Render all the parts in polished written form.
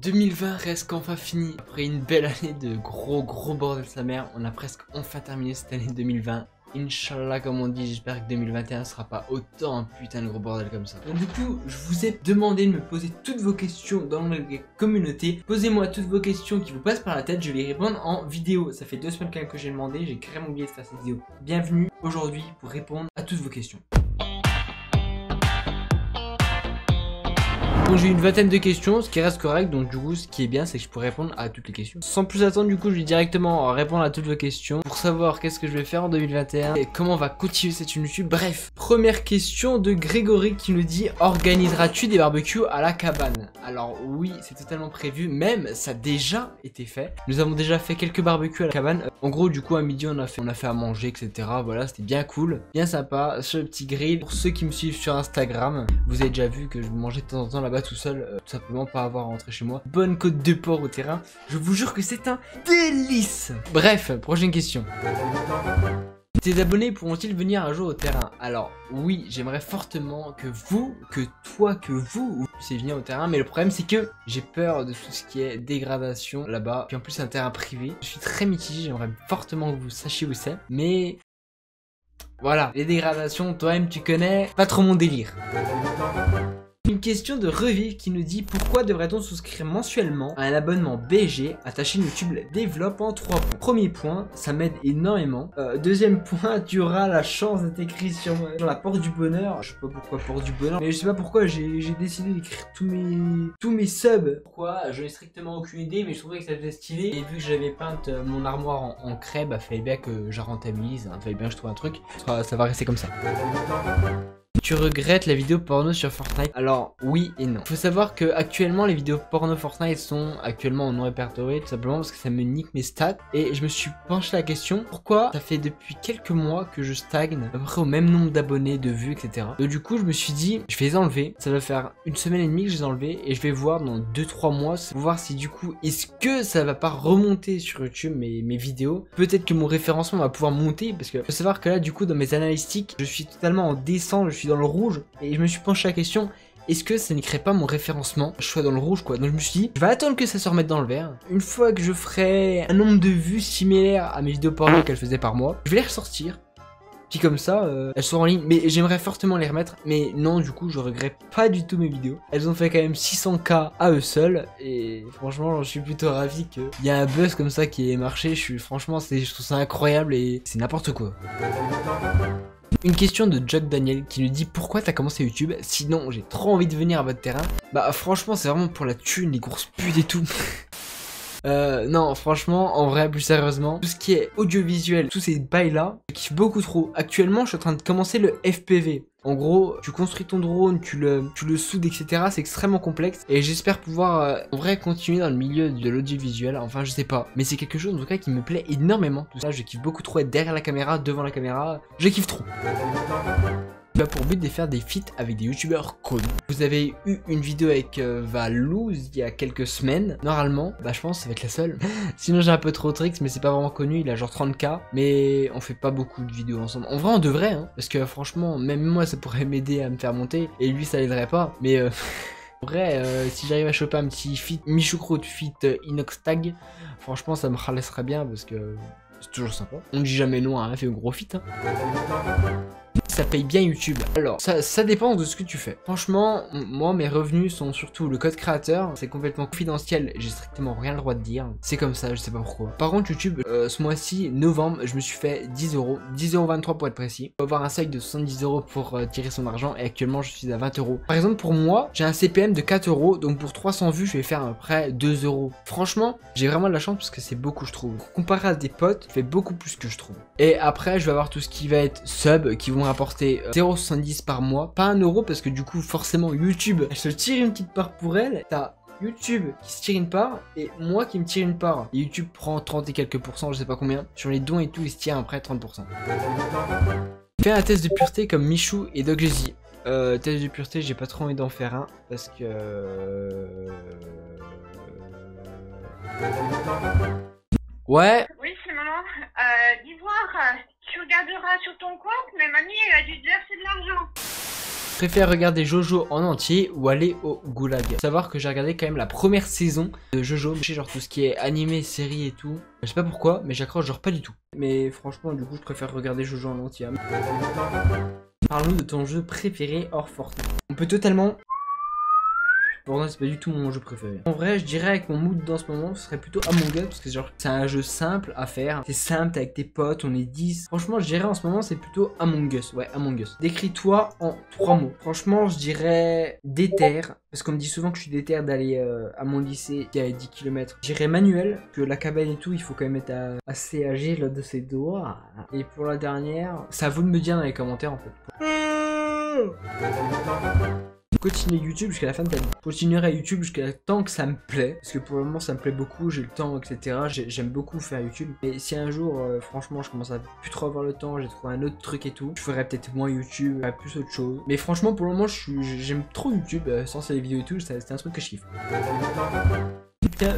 2020 reste qu'enfin fini. Après une belle année de gros bordel sa mère, on a presque enfin terminé cette année 2020. Inch'Allah comme on dit, j'espère que 2021 sera pas autant un putain de gros bordel comme ça. Donc du coup, je vous ai demandé de me poser toutes vos questions dans la communauté. Posez-moi toutes vos questions qui vous passent par la tête, je vais y répondre en vidéo. Ça fait 2 semaines quand même que j'ai demandé, j'ai carrément oublié de faire cette vidéo. Bienvenue aujourd'hui pour répondre à toutes vos questions. Donc j'ai une vingtaine de questions, ce qui reste correct, donc du coup ce qui est bien c'est que je peux répondre à toutes les questions. Sans plus attendre du coup je vais directement répondre à toutes vos questions pour savoir qu'est-ce que je vais faire en 2021 et comment on va continuer cette chaîne YouTube. Bref, première question de Grégory qui nous dit: organiseras-tu des barbecues à la cabane? Alors oui, c'est totalement prévu, même ça a déjà été fait. Nous avons déjà fait quelques barbecues à la cabane. En gros du coup à midi on a fait à manger etc. Voilà, c'était bien cool, bien sympa, sur le petit grill. Pour ceux qui me suivent sur Instagram, vous avez déjà vu que je mangeais de temps en temps là-bas tout seul, tout simplement pas avoir à rentrer chez moi. Bonne côte de porc au terrain, je vous jure que c'est un délice. Bref, prochaine question. Tes abonnés pourront-ils venir un jour au terrain? Alors oui, j'aimerais fortement que vous puissiez venir au terrain, mais le problème c'est que j'ai peur de tout ce qui est dégradation là-bas, puis en plus c'est un terrain privé. Je suis très mitigé, j'aimerais fortement que vous sachiez où c'est, mais voilà, les dégradations, toi-même tu connais, pas trop mon délire. Une question de Revive qui nous dit: pourquoi devrait-on souscrire mensuellement à un abonnement BG à ta chaîne YouTube Développe en 3 points. Premier point, ça m'aide énormément. Deuxième point, tu auras la chance d'être écrit sur la porte du bonheur. Je sais pas pourquoi porte du bonheur, mais je sais pas pourquoi j'ai décidé d'écrire tous mes subs. Pourquoi? Je n'ai strictement aucune idée, mais je trouvais que ça faisait stylé. Et vu que j'avais peint mon armoire en craie, bah fallait bien que je rentabilise, hein, fallait bien que je trouve un truc. Ça va rester comme ça. Tu regrettes la vidéo porno sur Fortnite? Alors oui et non. Faut savoir que actuellement les vidéos porno Fortnite sont actuellement en non répertorié, tout simplement parce que ça me nique mes stats. Et je me suis penché la question, pourquoi ça fait depuis quelques mois que je stagne à peu près au même nombre d'abonnés, de vues, etc. Donc du coup je me suis dit, je vais les enlever. Ça va faire 1 semaine et demie que je les ai enlevés et je vais voir dans 2-3 mois pour voir si du coup est-ce que ça va pas remonter sur YouTube mes vidéos. Peut-être que mon référencement va pouvoir monter, parce que faut savoir que là du coup dans mes analytiques je suis totalement en descente, je suis dans le rouge, et je me suis penché la question: est-ce que ça ne crée pas mon référencement, je sois dans le rouge quoi. Donc je me suis dit, je vais attendre que ça se remette dans le vert. Une fois que je ferai un nombre de vues similaire à mes vidéos porno qu'elle faisait par mois, je vais les ressortir. Puis comme ça, elles seront en ligne. Mais j'aimerais fortement les remettre. Mais non, du coup, je regrette pas du tout mes vidéos. Elles ont fait quand même 600K à eux seuls. Et franchement, je suis plutôt ravi qu'il y a un buzz comme ça qui ait marché. Franchement, je trouve ça incroyable et c'est n'importe quoi. Une question de Jack Daniel qui nous dit: pourquoi t'as commencé YouTube? Sinon j'ai trop envie de venir à votre terrain. Bah franchement c'est vraiment pour la thune, les grosses putes et tout. Non franchement en vrai plus sérieusement, tout ce qui est audiovisuel, tous ces bails là, je kiffe beaucoup trop. Actuellement je suis en train de commencer le FPV. En gros, tu construis ton drone, tu le soudes, etc. C'est extrêmement complexe. Et j'espère pouvoir, en vrai, continuer dans le milieu de l'audiovisuel. Enfin, je sais pas. Mais c'est quelque chose, en tout cas, qui me plaît énormément. Tout ça, je kiffe beaucoup trop être derrière la caméra, devant la caméra. Je kiffe trop. Tu as pour but de faire des feats avec des youtubeurs connus. Vous avez eu une vidéo avec Valouz il y a quelques semaines. Normalement, bah je pense que ça va être la seule. Sinon j'ai un peu trop tricks, mais c'est pas vraiment connu. Il a genre 30K, mais on fait pas beaucoup de vidéos ensemble. En vrai on devrait, hein, parce que franchement même moi ça pourrait m'aider à me faire monter, et lui ça l'aiderait pas. Mais en vrai, si j'arrive à choper un petit feat Michoucroute feat Inoxtag, franchement ça me laisserait bien, parce que c'est toujours sympa. On dit jamais non à un fait un gros feat, hein. Ça paye bien YouTube. Alors, ça dépend de ce que tu fais. Franchement, moi, mes revenus sont surtout le code créateur. C'est complètement confidentiel. J'ai strictement rien le droit de dire. C'est comme ça, je sais pas pourquoi. Par contre, YouTube, ce mois-ci, novembre, je me suis fait 10 €. 10,23 € pour être précis. Il faut avoir un seuil de 70 € pour tirer son argent. Et actuellement, je suis à 20 €. Par exemple, pour moi, j'ai un CPM de 4 €. Donc, pour 300 vues, je vais faire à peu près 2 €. Franchement, j'ai vraiment de la chance parce que c'est beaucoup, je trouve. Comparé à des potes, je fais beaucoup plus que je trouve. Et après, je vais avoir tout ce qui va être sub, qui vont rapporter 0,70 € par mois, pas 1 € parce que du coup forcément YouTube elle se tire une petite part pour elle. T'as YouTube qui se tire une part et moi qui me tire une part. Et YouTube prend 30 et quelques pourcents, je sais pas combien. Sur les dons et tout, il se tire après 30%. Fais un test de pureté comme Michou et Doglazy. Test de pureté, j'ai pas trop envie d'en faire un parce que ouais. Oui, c'est maman. D'ivoire, tu regarderas sur ton compte, mais mamie, elle a dû te verser de l'argent. Je préfère regarder Jojo en entier ou aller au Goulag. Faut savoir que j'ai regardé quand même la première saison de Jojo, genre tout ce qui est animé, série et tout. Je sais pas pourquoi, mais j'accroche genre pas du tout. Mais franchement, du coup, je préfère regarder Jojo en entier. Parle-nous de ton jeu préféré hors Fortnite. On peut totalement... Fortnite c'est pas du tout mon jeu préféré. En vrai je dirais avec mon mood dans ce moment ce serait plutôt Among Us parce que genre c'est un jeu simple à faire. C'est simple, t'es avec tes potes, on est 10. Franchement je dirais en ce moment c'est plutôt Among Us. Ouais Among Us. Décris-toi en 3 mots. Franchement je dirais déter. Parce qu'on me dit souvent que je suis déter d'aller à mon lycée qui est à 10 km. Je dirais manuel, que la cabane et tout il faut quand même être assez agile de ses doigts. Et pour la dernière, ça à vous de me dire dans les commentaires en fait. Continuer YouTube jusqu'à la fin de ta vie. Je continuerai YouTube jusqu'à temps que ça me plaît. Parce que pour le moment ça me plaît beaucoup, j'ai le temps, etc. J'aime beaucoup faire YouTube. Et si un jour, franchement, je commence à plus trop avoir le temps, j'ai trouvé un autre truc et tout, je ferai peut-être moins YouTube, plus autre chose. Mais franchement, pour le moment, j'aime trop YouTube, sans les vidéos et tout, c'est un truc que je kiffe.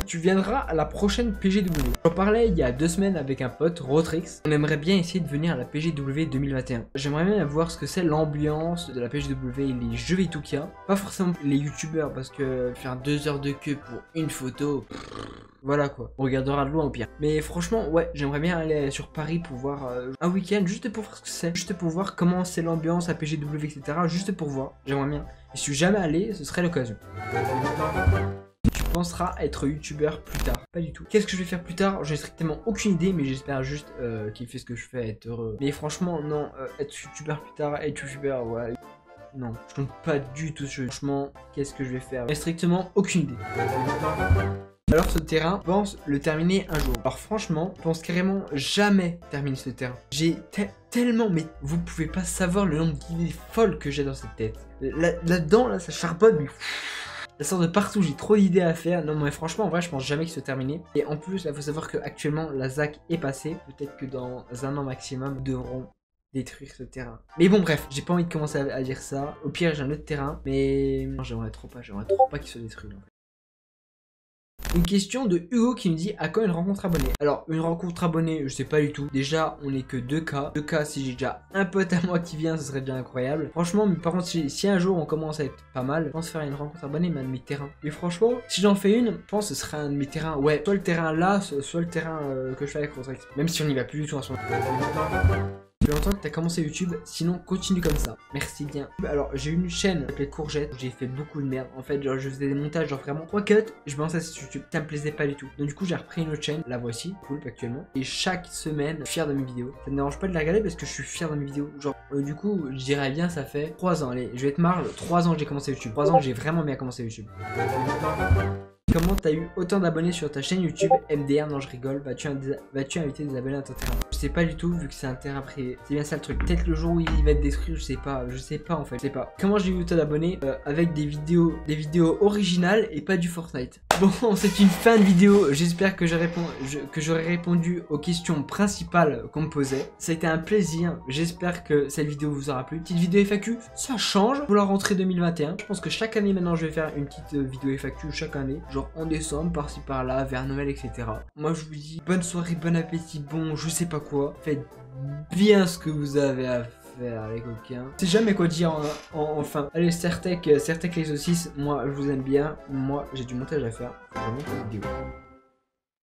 Tu viendras à la prochaine PGW. J'en parlais il y a 2 semaines avec un pote, Rotrix. On aimerait bien essayer de venir à la PGW 2021. J'aimerais bien voir ce que c'est l'ambiance de la PGW et les jeux et tout qu'il y a. Pas forcément les youtubeurs parce que faire 2 heures de queue pour une photo... Voilà quoi, on regardera de loin au pire. Mais franchement, ouais, j'aimerais bien aller sur Paris pour voir un week-end, juste pour voir ce que c'est. Juste pour voir comment c'est l'ambiance à PGW, etc. Juste pour voir, j'aimerais bien. Et si je suis jamais allé, ce serait l'occasion. Tu penseras être youtubeur plus tard? Pas du tout. Qu'est-ce que je vais faire plus tard? J'ai strictement aucune idée, mais j'espère juste qu'il fait ce que je fais, être heureux. Mais franchement, non, être youtubeur plus tard, être youtubeur, ouais. Non, je compte pas du tout ce jeu. Franchement, qu'est-ce que je vais faire? J'ai strictement aucune idée. Alors ce terrain, je pense le terminer un jour. Alors franchement, je pense carrément jamais terminer ce terrain. J'ai tellement, mais vous pouvez pas savoir le nombre d'idées folles que j'ai dans cette tête. Là-dedans, là, ça charbonne, mais... Ça sort de partout, j'ai trop d'idées à faire. Non mais franchement en vrai je pense jamais qu'il se terminer. Et en plus il faut savoir qu'actuellement la ZAC est passée. Peut-être que dans 1 an maximum nous devrons détruire ce terrain. Mais bon bref, j'ai pas envie de commencer à dire ça. Au pire j'ai un autre terrain. Mais non, j'aimerais trop pas qu'il se détruise en fait. Une question de Hugo qui me dit à quand une rencontre abonnée. Alors une rencontre abonnée je sais pas du tout. Déjà on est que 2K. 2K si j'ai déjà un pote à moi qui vient ce serait bien incroyable. Franchement mais par contre si un jour on commence à être pas mal, je pense faire une rencontre abonnée mais un de mes terrains. Mais franchement si j'en fais une, je pense que ce serait un de mes terrains. Ouais soit le terrain là, soit le terrain que je fais avec Rotrix. Même si on y va plus du tout en ce moment. Ça fait longtemps que tu as commencé YouTube, sinon continue comme ça. Merci bien. Alors j'ai une chaîne appelée Courgette, j'ai fait beaucoup de merde. En fait genre je faisais des montages genre vraiment 3 cuts, je me lançais sur YouTube, ça me plaisait pas du tout. Donc du coup j'ai repris une autre chaîne, la voici, cool actuellement. Et chaque semaine, je suis fier de mes vidéos. Ça me dérange pas de la regarder parce que je suis fier de mes vidéos. Genre du coup je dirais bien ça fait 3 ans, allez je vais être marre, 3 ans que j'ai commencé YouTube. 3 ans que j'ai vraiment bien commencé YouTube. Comment t'as eu autant d'abonnés sur ta chaîne YouTube? MDR, non je rigole, vas-tu inviter des abonnés à ton terrain? Je sais pas du tout vu que c'est un terrain privé. C'est bien ça le truc. Peut-être le jour où il va être détruit, je sais pas en fait, je sais pas. Comment j'ai eu autant d'abonnés? Avec des vidéos originales et pas du Fortnite. Bon, c'est une fin de vidéo, j'espère que j'aurai répondu aux questions principales qu'on me posait. Ça a été un plaisir, j'espère que cette vidéo vous aura plu. Petite vidéo FAQ, ça change pour la rentrée 2021. Je pense que chaque année maintenant je vais faire une petite vidéo FAQ chaque année. Genre en décembre, par-ci par-là, vers Noël, etc. Moi je vous dis bonne soirée, bon appétit, bon je sais pas quoi. Faites bien ce que vous avez à faire les coquins. Je sais jamais quoi dire enfin. Allez, Certec les saucisses, moi je vous aime bien. Moi j'ai du montage à faire. Faut que je monte une vidéo.